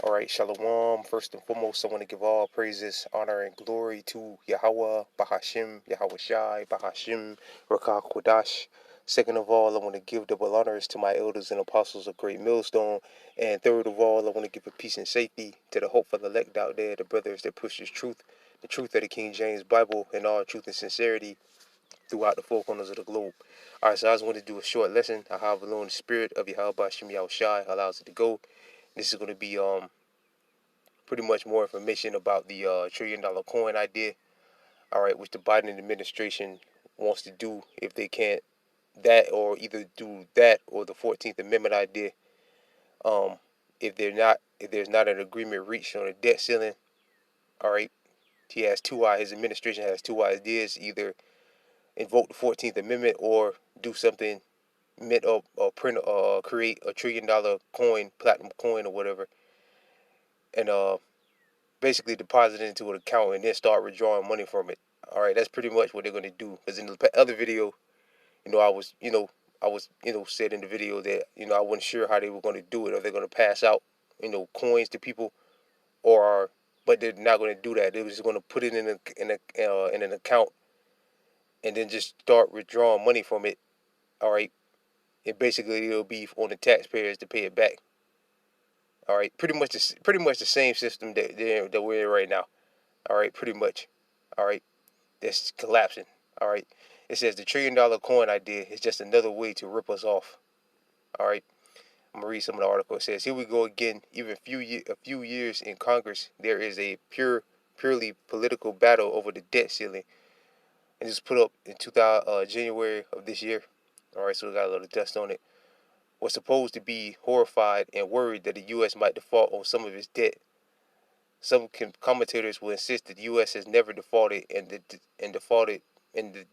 All right, Shalom. First and foremost, I want to give all praises, honor, and glory to Yahweh, Bahashim, Yahweh Shai, Bahashim, Rakah Kodash. Second of all, I want to give double honors to my elders and apostles of Great Millstone. And third of all, I want to give a peace and safety to the hopeful elect out there, the brothers that push this truth, the truth of the King James Bible, and all truth and sincerity throughout the four corners of the globe. All right, so I just want to do a short lesson. I have alone the spirit of Yahweh Bahashim, Yahweh Shai allows it to go. This is going to be pretty much more information about the $1 trillion coin idea, all right, which the Biden administration wants to do if they can't that or either do that or the 14th Amendment idea. Um, if there's not an agreement reached on a debt ceiling, all right, his administration has two ideas: either invoke the 14th Amendment or do something mint up or print create a $1 trillion coin, platinum coin or whatever, and basically deposit it into an account and then start withdrawing money from it. All right, that's pretty much what they're going to do. Because in the other video, I was, said in the video that, I wasn't sure how they were going to do it. Are they going to pass out, coins to people, but they're not going to do that. They're just going to put it in an account and then just start withdrawing money from it. All right, and basically it'll be on the taxpayers to pay it back. All right, pretty much the same system that we're in right now. All right, pretty much. All right. That's collapsing. All right. It says the $1 trillion coin idea is just another way to rip us off. All right. I'm gonna read some of the article. It says, "Here we go again. Even a few years in Congress, there is a purely political battle over the debt ceiling." And this was put up in January of this year. All right, so we got a little dust on it. Was supposed to be horrified and worried that the U.S. might default on some of its debt. Some commentators will insist that the U.S. has never defaulted and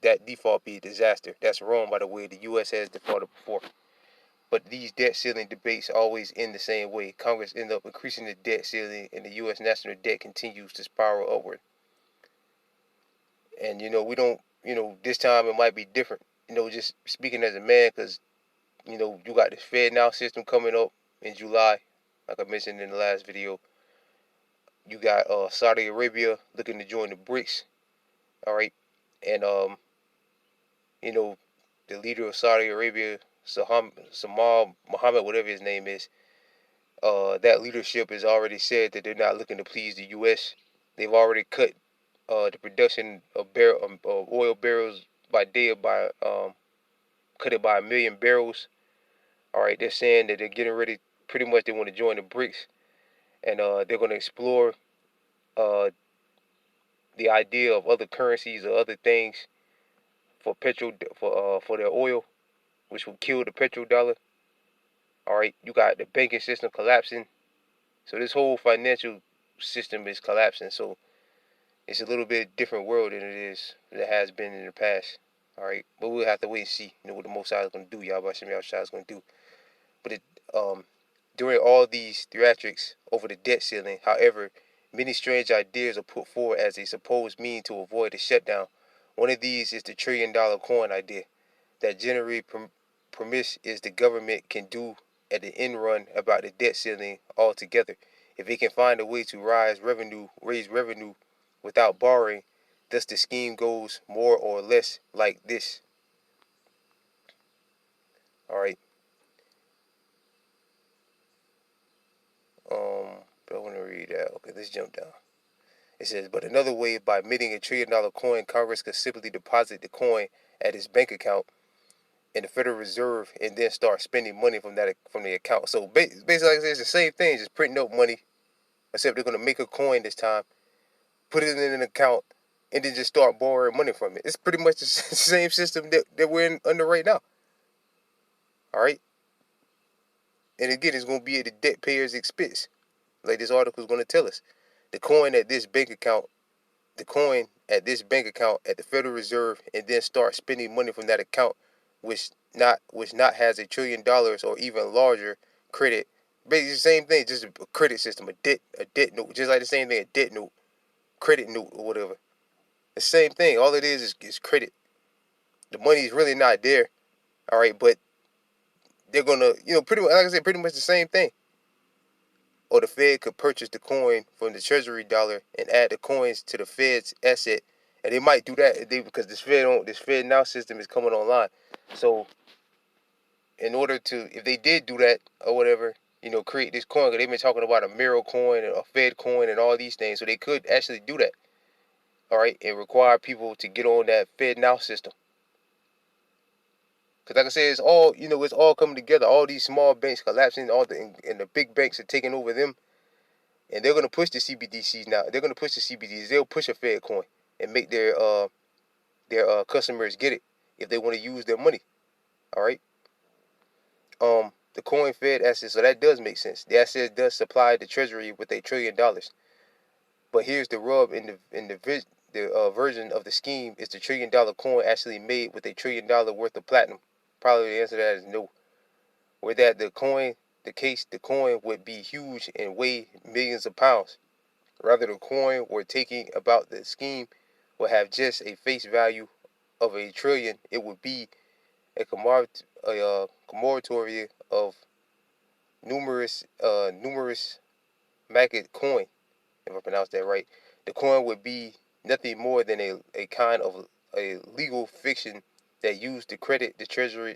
that default be a disaster. That's wrong, by the way. The U.S. has defaulted before. But these debt ceiling debates always end the same way. Congress ends up increasing the debt ceiling and the U.S. national debt continues to spiral upward. And, we don't, this time it might be different. Just speaking as a man, because, you got this Fed Now system coming up in July, like I mentioned in the last video. You got Saudi Arabia looking to join the BRICS, all right, and you know, the leader of Saudi Arabia, Samal Mohammed, whatever his name is, that leadership has already said that they're not looking to please the U.S. They've already cut the production of oil barrels by day cut it by 1 million barrels. All right, they're saying that they're getting ready. Pretty much, they want to join the BRICS, and they're going to explore uh, the idea of other currencies or other things for for their oil, which will kill the petrodollar. All right, you got the banking system collapsing, so this whole financial system is collapsing. So it's a little bit different world than it has been in the past. All right, but we'll have to wait and see. What the Most High is going to do. Yahweh Shem Shai is going to do. But during all these theatrics over the debt ceiling, however, many strange ideas are put forward as a supposed mean to avoid a shutdown. One of these is the $1 trillion coin idea that generally premise is the government can do at the end run about the debt ceiling altogether. If it can find a way to raise revenue without borrowing, thus the scheme goes more or less like this. All right. I want to read that. Okay, let's jump down. It says, but another way, by emitting a $1 trillion coin, Congress could simply deposit the coin at its bank account in the Federal Reserve and then start spending money from the account. So basically, like I said, it's the same thing, just printing up money, except they're gonna make a coin this time, put it in an account, and then just start borrowing money from it. It's pretty much the same system that we're under right now. All right, and again, it's gonna be at the debt payer's expense, like this article is gonna tell us. The coin at this bank account, at the Federal Reserve, and then start spending money from that account, which not has $1 trillion or even larger credit. Basically, the same thing, just a credit system, a debt note, just like the same thing, a debt note, credit note, or whatever. The same thing. All it is credit. The money is really not there. All right, but they're gonna, pretty much, like I said, pretty much the same thing. or the Fed could purchase the coin from the Treasury dollar and add the coins to the Fed's asset. And they might do that because this Fed now system is coming online. So in order to, if they did do that or whatever, create this coin, because they've been talking about a Miro coin and a Fed coin and all these things, so they could actually do that, all right, and require people to get on that Fed now system. Because like I said, it's all coming together. All these small banks collapsing, and the big banks are taking over them, and they're gonna push the CBDCs now. They're gonna push the CBDCs. They'll push a Fed coin and make their customers get it if they want to use their money. All right. The coin Fed assets, so that does make sense. The assets does supply the Treasury with $1 trillion. But here's the rub the version of the scheme is the $1 trillion coin actually made with $1 trillion worth of platinum. Probably the answer to that is no. Where that the coin would be huge and weigh millions of pounds. Rather, the coin we're taking about the scheme will have just a face value of $1 trillion. It would be a commemoratory of numerous maggot coin, if I pronounce that right. The coin would be nothing more than a kind of a legal fiction that used to credit the treasurer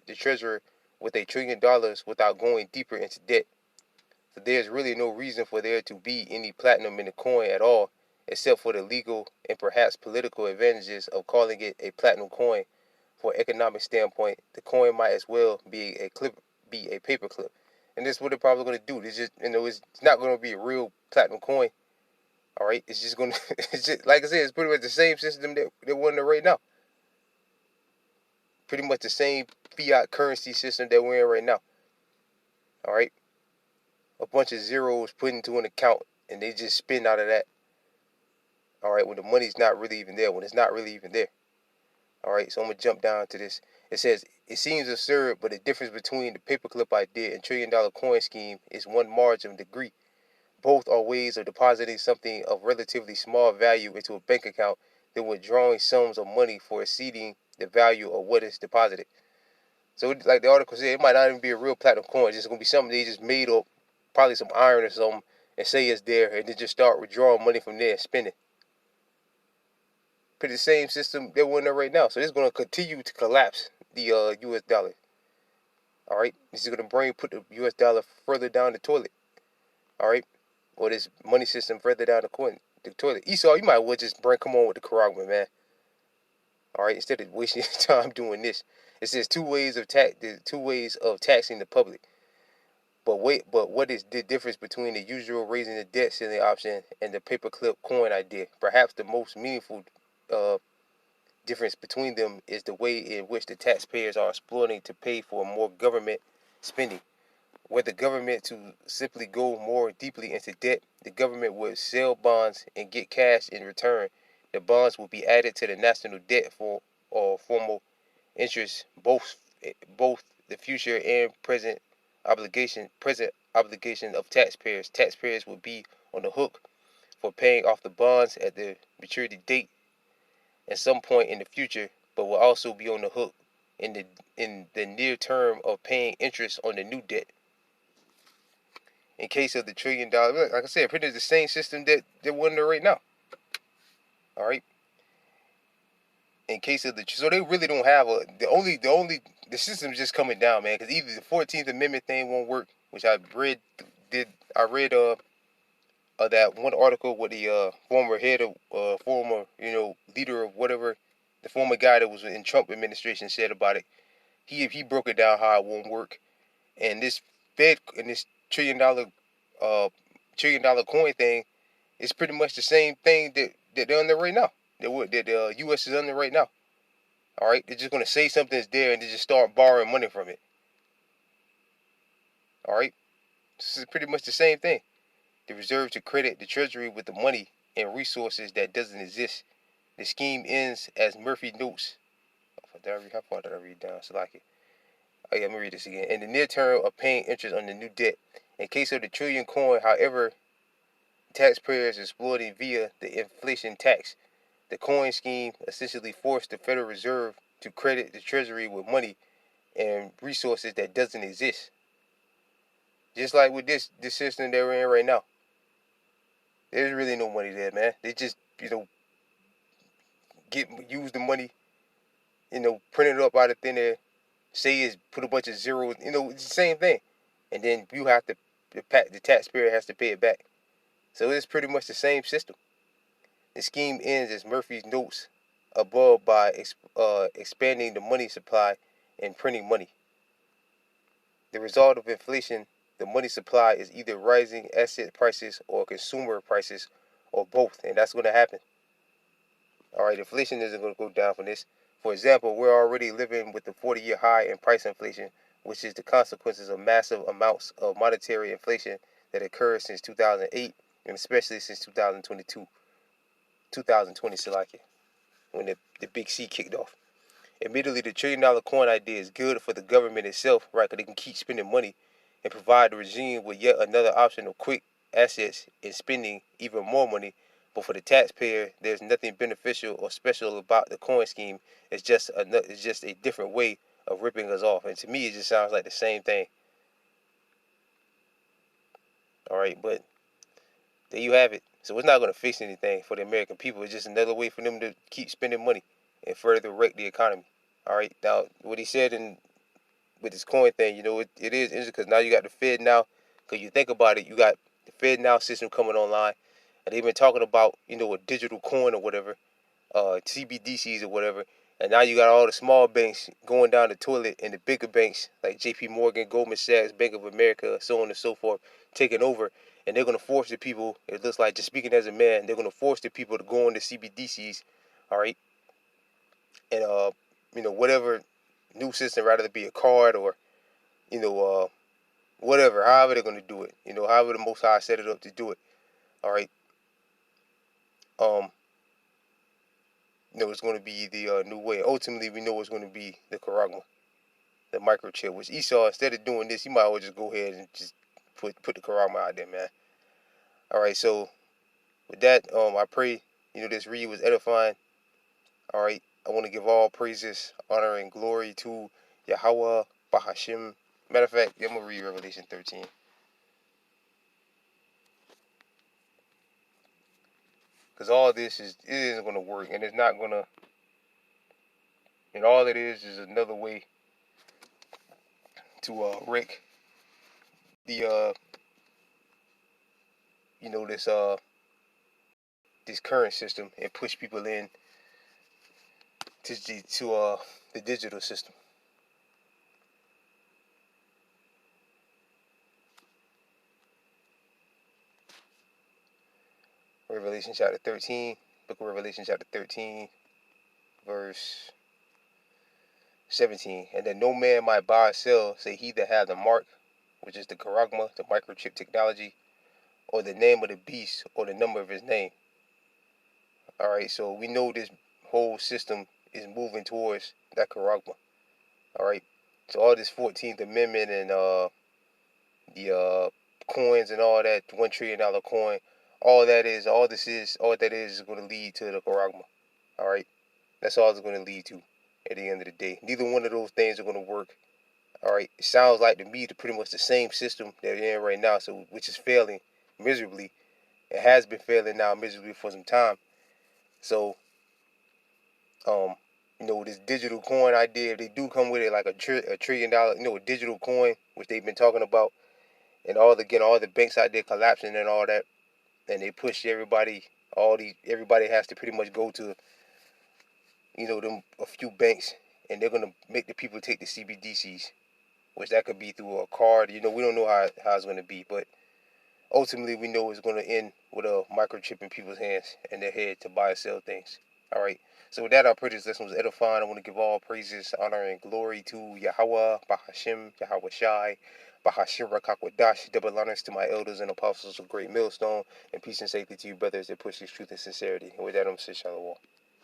with $1 trillion without going deeper into debt. So there's really no reason for there to be any platinum in the coin at all, except for the legal and perhaps political advantages of calling it a platinum coin. For an economic standpoint, the coin might as well be a paper clip. And this is what they're probably going to do. It's just, it's not going to be a real platinum coin. All right, it's just going to, it's just, like I said, it's pretty much the same system that we're in right now. Pretty much the same fiat currency system that we're in right now. All right, a bunch of zeros put into an account and they just spin out of that. All right, when the money's not really even there, when it's not really even there. All right, so I'm going to jump down to this. It says, it seems absurd, but the difference between the paperclip idea and $1 trillion coin scheme is one margin of degree. Both are ways of depositing something of relatively small value into a bank account, then withdrawing sums of money for exceeding the value of what is deposited. So, like the article said, it might not even be a real platinum coin. It's just going to be something they just made up, probably some iron or something, and say it's there, and then just start withdrawing money from there and spending. Pretty the same system they're in there right now. So this is going to continue to collapse the U.S. dollar. All right, this is going to put the U.S. dollar further down the toilet. All right, or this money system further down the toilet. Esau, you might well just come on with the Karagman, man. All right, instead of wasting your time doing this. It says two ways of taxing the public. But what is the difference between the usual raising the debt ceiling option and the paperclip coin idea? Perhaps the most meaningful difference between them is the way in which the taxpayers are exploiting to pay for more government spending. Were the government to simply go more deeply into debt, the government would sell bonds and get cash in return. The bonds would be added to the national debt for formal interest, both the future and present obligation of taxpayers. Taxpayers would be on the hook for paying off the bonds at the maturity date at some point in the future, but will also be on the hook in the near term of paying interest on the new debt. In case of the $1 trillion, like I said, pretty much the same system that they're under right now. All right. In case of so they really don't have the system's just coming down, man. Because either the 14th Amendment thing won't work, which I read that one article with the former head of former leader of whatever, the former guy that was in Trump administration said about it. He broke it down how it won't work, and this $1 trillion coin thing is pretty much the same thing that they're under right now. That the U.S. is under right now. All right, they're just gonna say something's there and they just start borrowing money from it. All right, this is pretty much the same thing. The reserve to credit the Treasury with the money and resources that doesn't exist. The scheme ends as Murphy notes. How far did I read down? So like it. Oh yeah, let me read this again. In the near term of paying interest on the new debt. In case of the trillion coin, however, taxpayers exploiting via the inflation tax. The coin scheme essentially forced the Federal Reserve to credit the Treasury with money and resources that doesn't exist. Just like with this system that we're in right now. There's really no money there, man. They just, use the money, print it up out of thin air, say is put a bunch of zeros, it's the same thing. And then you have to, the taxpayer has to pay it back. So it's pretty much the same system. The scheme ends as Murphy notes above by expanding the money supply and printing money. The result of inflation, the money supply is either rising asset prices or consumer prices or both, and that's going to happen. All right, inflation isn't going to go down from this. For example, we're already living with the 40-year high in price inflation, which is the consequences of massive amounts of monetary inflation that occurred since 2008 and especially since 2020, Salaki, when the big C kicked off. Admittedly, the $1 trillion coin idea is good for the government itself, right? Because they can keep spending money and provide the regime with yet another option of quick assets and spending even more money. But for the taxpayer, there's nothing beneficial or special about the coin scheme. It's just a different way of ripping us off. And to me, it just sounds like the same thing. All right, but there you have it. So it's not going to fix anything for the American people. It's just another way for them to keep spending money and further wreck the economy. All right, now what he said with this coin thing, it is interesting because now you got the Fed now. Because you think about it, you got the Fed now system coming online, and they've been talking about a digital coin or whatever, CBDCs or whatever, and now you got all the small banks going down the toilet, and the bigger banks like J.P. Morgan, Goldman Sachs, Bank of America, so on and so forth, taking over, and they're gonna force the people. It looks like, just speaking as a man, they're gonna force the people to go into CBDCs, all right, and whatever new system, rather it be a card or you know whatever, however they're gonna do it, however the Most High set it up to do it. All right. It's going to be the new way. Ultimately, we know it's going to be the Karagma, the microchip. Which Esau, instead of doing this, you might as well just go ahead and just put the Karagma out there, man. All right. So with that, I pray this read was edifying. All right. I want to give all praises, honor, and glory to Yahweh Bahashim. Matter of fact, I'm gonna read Revelation 13. Because all this it isn't going to work, and it's not going to, and all it is another way to wreck the this current system and push people in to the digital system. Revelation chapter 13, book of Revelation chapter 13, verse 17. And that no man might buy or sell, say he that hath the mark, which is the Karagma, the microchip technology, or the name of the beast, or the number of his name. All right, so we know this whole system is moving towards that Karagma. All right, so all this 14th Amendment and the coins and all that, $1 trillion coin, all that is going to lead to the Karagma. All right, that's all it's going to lead to at the end of the day. Neither one of those things are going to work. All right, it sounds like to me pretty much the same system that we're in right now, so which is failing miserably. It has been failing now miserably for some time. So, this digital coin idea, if they do come with it, like $1 trillion, a digital coin, which they've been talking about, and all the banks out there collapsing and all that, and they push everybody. Everybody has to pretty much go to them a few banks, and they're gonna make the people take the CBDCs, which that could be through a card. We don't know how it's gonna be, but ultimately we know it's gonna end with a microchip in people's hands and their head to buy and sell things. All right. So with that, I pray this lesson was edifying. I want to give all praises, honor, and glory to Yahweh, Bahashim, Yahweh Shai, Bahashim Rakakwadash, double honors to my elders and apostles of Great Millstone, and peace and safety to you, brothers that push this truth and sincerity. And with that, I'm saying shalom.